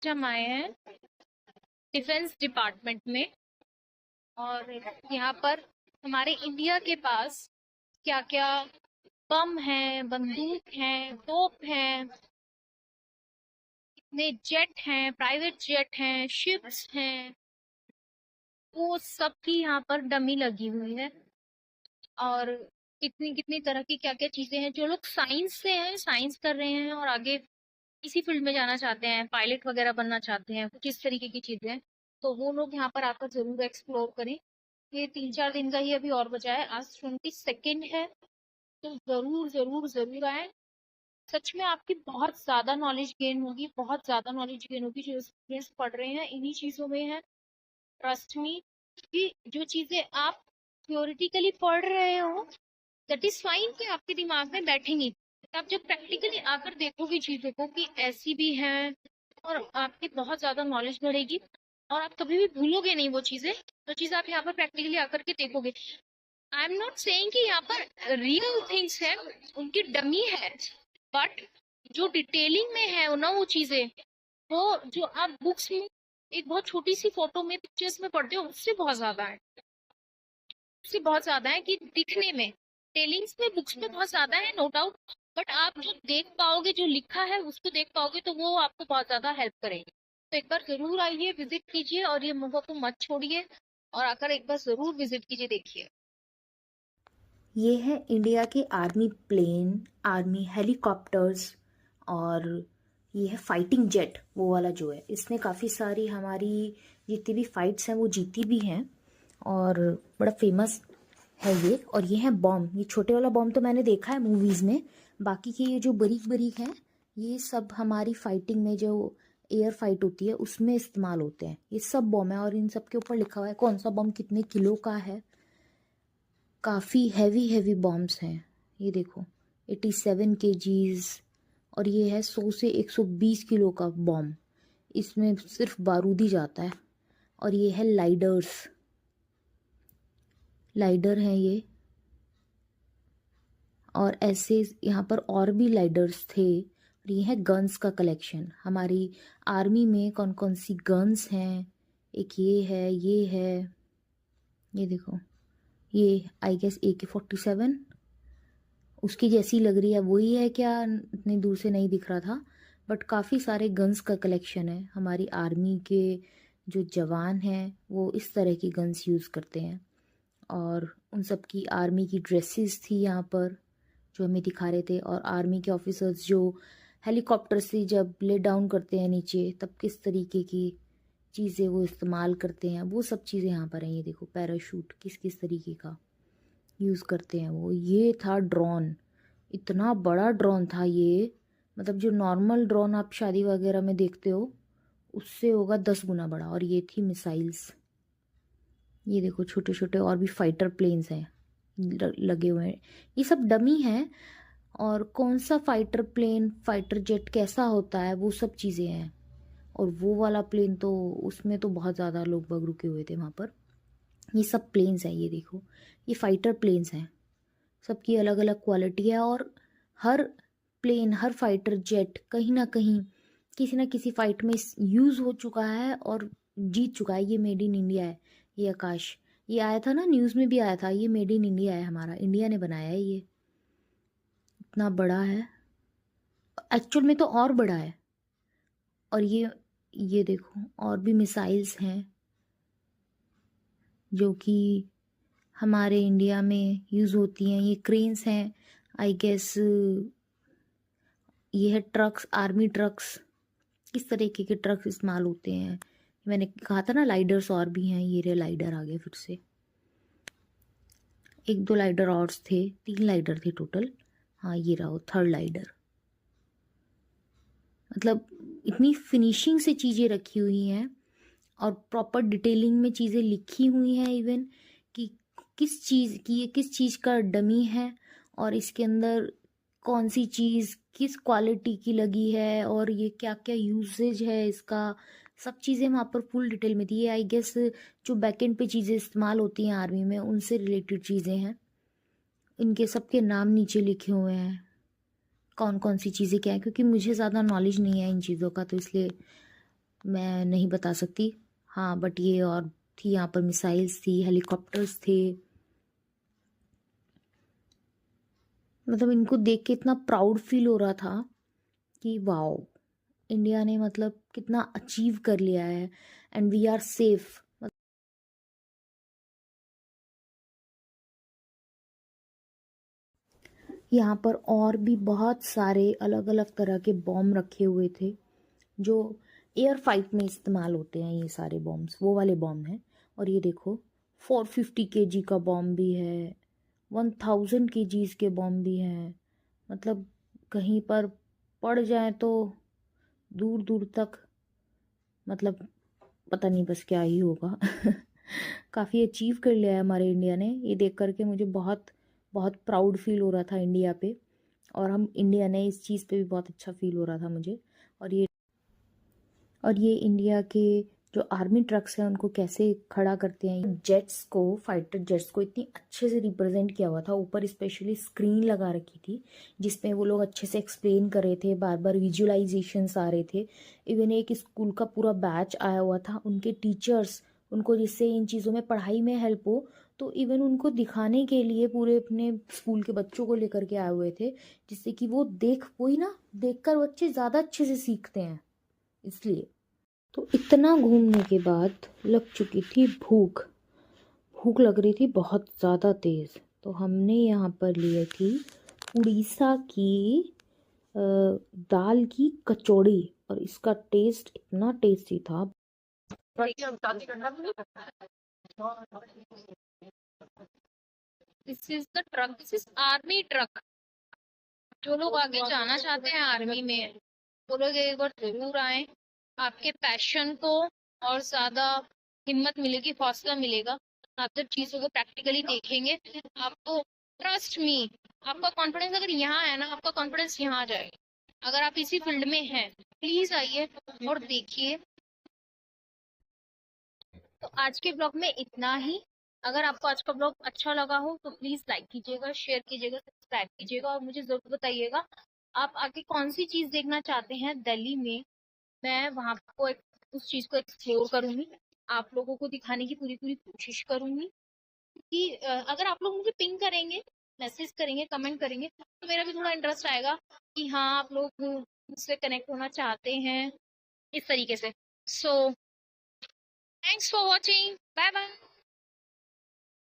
हम आए हैं डिफेंस डिपार्टमेंट में। और यहाँ पर हमारे इंडिया के पास क्या क्या बम है, बंदूक है, तोप है, कितने जेट हैं, प्राइवेट जेट हैं, शिप्स हैं, वो सब की यहाँ पर डमी लगी हुई है। और कितनी कितनी तरह की क्या क्या चीजें हैं। जो लोग साइंस से हैं, साइंस कर रहे हैं और आगे इसी फील्ड में जाना चाहते हैं, पायलट वगैरह बनना चाहते हैं, कुछ इस तरीके की चीजें हैं, तो वो लोग यहाँ पर आकर जरूर एक्सप्लोर करें। ये 3-4 दिन का ही अभी और बचा है, आज 22 है। तो जरूर जरूर जरूर आए। सच में आपकी बहुत ज्यादा नॉलेज गेन होगी, बहुत ज्यादा नॉलेज गेन होगी। जो स्टूडेंट्स पढ़ रहे हैं इन्हीं चीजों में है, ट्रस्ट मी। कि जो चीजें आप थियोरिटिकली पढ़ रहे हो दैट इज फाइन, कि आपके दिमाग में बैठेंगी। आप जब प्रैक्टिकली आकर देखोगे चीजों को कि ऐसी भी है, और आपकी बहुत ज्यादा नॉलेज बढ़ेगी। और आप कभी भी भूलोगे नहीं वो चीजें, जो चीज आप यहाँ पर प्रैक्टिकली आकर के देखोगे। आई एम नॉट सेइंग कि यहाँ पर रियल थिंग्स है, उनकी डमी है, बट जो डिटेलिंग में है ना वो चीजें, वो जो आप बुक्स में एक बहुत छोटी सी फोटो में, पिक्चर्स में पढ़ते हो, उससे बहुत ज्यादा है। उससे बहुत ज्यादा है कि दिखने में, टेलिंग्स में, बुक्स में बहुत ज्यादा है, नो डाउट। बट आप जो देख पाओगे, जो लिखा है उसको देख पाओगे, तो वो आपको बहुत ज्यादा हेल्प करेगी। तो एक बार जरूर आइए, विजिट कीजिए, और ये मूवी को मत छोड़िए, और आकर एक बार जरूर विजिट कीजिए, देखिए। ये है इंडिया के आर्मी प्लेन, आर्मी हेलीकॉप्टर्स, और ये है फाइटिंग जेट, वो वाला जो है। इसने काफ़ी सारी हमारी जितनी भी फाइट्स हैं वो जीती भी हैं, और बड़ा फेमस है ये। और ये है बॉम्ब। ये छोटे वाला बॉम्ब तो मैंने देखा है मूवीज़ में, बाकी के ये जो बारीक बारीक हैं ये सब हमारी फाइटिंग में, जो एयर फाइट होती है उसमें इस्तेमाल होते हैं। ये सब बॉम्ब है, और इन सब के ऊपर लिखा हुआ है कौन सा बॉम्ब कितने किलो का है। काफ़ी हैवी हैवी बॉम्ब्स हैं। ये देखो 87 kgs, और ये है 100 से 120 किलो का बॉम्ब। इसमें सिर्फ बारूद ही जाता है। और ये है लाइडर्स, लाइडर हैं ये। और ऐसे यहाँ पर और भी लाइडर्स थे। और ये है गन्स का कलेक्शन। हमारी आर्मी में कौन कौन सी गन्स हैं, एक ये है, ये है, ये देखो, ये आई गेस AK-47 उसकी जैसी लग रही है। वही है क्या, इतनी दूर से नहीं दिख रहा था। बट काफ़ी सारे गन्स का कलेक्शन है। हमारी आर्मी के जो जवान हैं वो इस तरह की गन्स यूज़ करते हैं। और उन सब की आर्मी की ड्रेसेस थी यहाँ पर जो हमें दिखा रहे थे। और आर्मी के ऑफिसर्स जो हेलीकॉप्टर से जब ले डाउन करते हैं नीचे, तब किस तरीके की चीज़ें वो इस्तेमाल करते हैं, वो सब चीज़ें यहाँ पर हैं। ये देखो पैराशूट किस किस तरीके का यूज़ करते हैं वो। ये था ड्रोन, इतना बड़ा ड्रोन था ये। मतलब जो नॉर्मल ड्रोन आप शादी वगैरह में देखते हो उससे होगा 10 गुना बड़ा। और ये थी मिसाइल्स। ये देखो छोटे छोटे और भी फाइटर प्लेन्स हैं लगे हुए हैं। ये सब डमी हैं। और कौन सा फाइटर प्लेन, फाइटर जेट कैसा होता है, वो सब चीज़ें हैं। और वो वाला प्लेन तो, उसमें तो बहुत ज़्यादा लोग बग रुके हुए थे वहाँ पर। ये सब प्लेन्स हैं, ये देखो, ये फाइटर प्लेन्स हैं। सबकी अलग अलग क्वालिटी है। और हर प्लेन, हर फाइटर जेट कहीं ना कहीं किसी ना किसी फाइट में यूज़ हो चुका है और जीत चुका है। ये मेड इन इंडिया है। ये आकाश, ये आया था ना, न्यूज़ में भी आया था, ये मेड इन इंडिया है, हमारा इंडिया ने बनाया है। ये इतना बड़ा है, एक्चुअल में तो और बड़ा है। और ये देखो और भी मिसाइल्स हैं जो कि हमारे इंडिया में यूज़ होती हैं। ये क्रेन्स हैं आई गेस। ये है ट्रक्स, आर्मी ट्रक्स, किस तरीके के ट्रक्स इस्तेमाल होते हैं। मैंने कहा था ना लाइडर्स और भी हैं। ये रे लाइडर आ गए फिर से, एक दो लाइडर और थे, 3 लाइडर थे टोटल। हाँ ये रहा थर्ड लाइडर। मतलब इतनी फिनिशिंग से चीज़ें रखी हुई हैं, और प्रॉपर डिटेलिंग में चीज़ें लिखी हुई हैं इवन, कि किस चीज़ की, ये किस चीज़ का डमी है, और इसके अंदर कौन सी चीज़ किस क्वालिटी की लगी है, और ये क्या क्या यूसेज है इसका। सब चीज़ें वहाँ पर फुल डिटेल में थी। ये आई गेस जो बैकएंड पे चीज़ें इस्तेमाल होती हैं आर्मी में, उनसे रिलेटेड चीज़ें हैं। इनके सबके नाम नीचे लिखे हुए हैं, कौन कौन सी चीज़ें क्या है, क्योंकि मुझे ज़्यादा नॉलेज नहीं है इन चीज़ों का, तो इसलिए मैं नहीं बता सकती। हाँ बट ये और थी, यहाँ पर मिसाइल्स थी, हेलीकॉप्टर्स थे। मतलब इनको देख के इतना प्राउड फील हो रहा था कि वाओ, इंडिया ने मतलब कितना अचीव कर लिया है एंड वी आर सेफ। यहाँ पर और भी बहुत सारे अलग अलग तरह के बॉम्ब रखे हुए थे जो एयर फाइट में इस्तेमाल होते हैं। ये सारे बॉम्ब्स वो वाले बॉम्ब हैं। और ये देखो 450 केजी का बॉम्ब भी है, 1000 केजीज के बॉम्ब भी हैं। मतलब कहीं पर पड़ जाए तो दूर दूर तक, मतलब पता नहीं बस क्या ही होगा। काफ़ी अचीव कर लिया है हमारे इंडिया ने। ये देख करके मुझे बहुत बहुत प्राउड फील हो रहा था इंडिया पे, और हम इंडिया ने इस चीज़ पे भी बहुत अच्छा फील हो रहा था मुझे। और ये इंडिया के जो आर्मी ट्रक्स हैं उनको कैसे खड़ा करते हैं। जेट्स को, फाइटर जेट्स को इतनी अच्छे से रिप्रेजेंट किया हुआ था। ऊपर स्पेशली स्क्रीन लगा रखी थी जिसमें वो लोग अच्छे से एक्सप्लेन कर रहे थे, बार बार विजुअलाइजेशंस आ रहे थे। इवन एक स्कूल का पूरा बैच आया हुआ था, उनके टीचर्स, उनको जिससे इन चीज़ों में पढ़ाई में हेल्प हो, तो इवन उनको दिखाने के लिए पूरे अपने स्कूल के बच्चों को लेकर के आए हुए थे, जिससे कि वो वही ना, देखकर बच्चे ज़्यादा अच्छे से सीखते हैं। इसलिए तो इतना घूमने के बाद लग चुकी थी भूख। भूख लग रही थी बहुत ज़्यादा तेज़। तो हमने यहाँ पर लिए थी उड़ीसा की दाल की कचौड़ी, और इसका टेस्ट इतना टेस्टी था। This is the truck, this is army truck. जो लोग आगे जाना चाहते हैं आर्मी में, वो लोग एक बार जरूर आए। आपके पैशन को और ज्यादा हिम्मत मिलेगी, हौसला मिलेगा। आप जब चीजों को प्रैक्टिकली देखेंगे, आपको, ट्रस्ट मी, आपका कॉन्फिडेंस अगर यहाँ है ना, आपका कॉन्फिडेंस यहाँ आ जाएगा। अगर आप इसी फील्ड में हैं, प्लीज आइए और देखिए। तो आज के ब्लॉग में इतना ही। अगर आपको आज का ब्लॉग अच्छा लगा हो तो प्लीज लाइक कीजिएगा, शेयर कीजिएगा, सब्सक्राइब कीजिएगा, और मुझे जरूर बताइएगा आप आगे कौन सी चीज देखना चाहते हैं दिल्ली में। मैं वहां को उस चीज को एक्सप्लोर करूंगी, आप लोगों को दिखाने की पूरी पूरी कोशिश करूंगी। कि अगर आप लोग मुझे पिंग करेंगे, मैसेज करेंगे, कमेंट करेंगे, तो मेरा भी थोड़ा इंटरेस्ट आएगा कि हाँ, आप लोग मुझसे कनेक्ट होना चाहते हैं इस तरीके से। So thanks for watching, bye bye.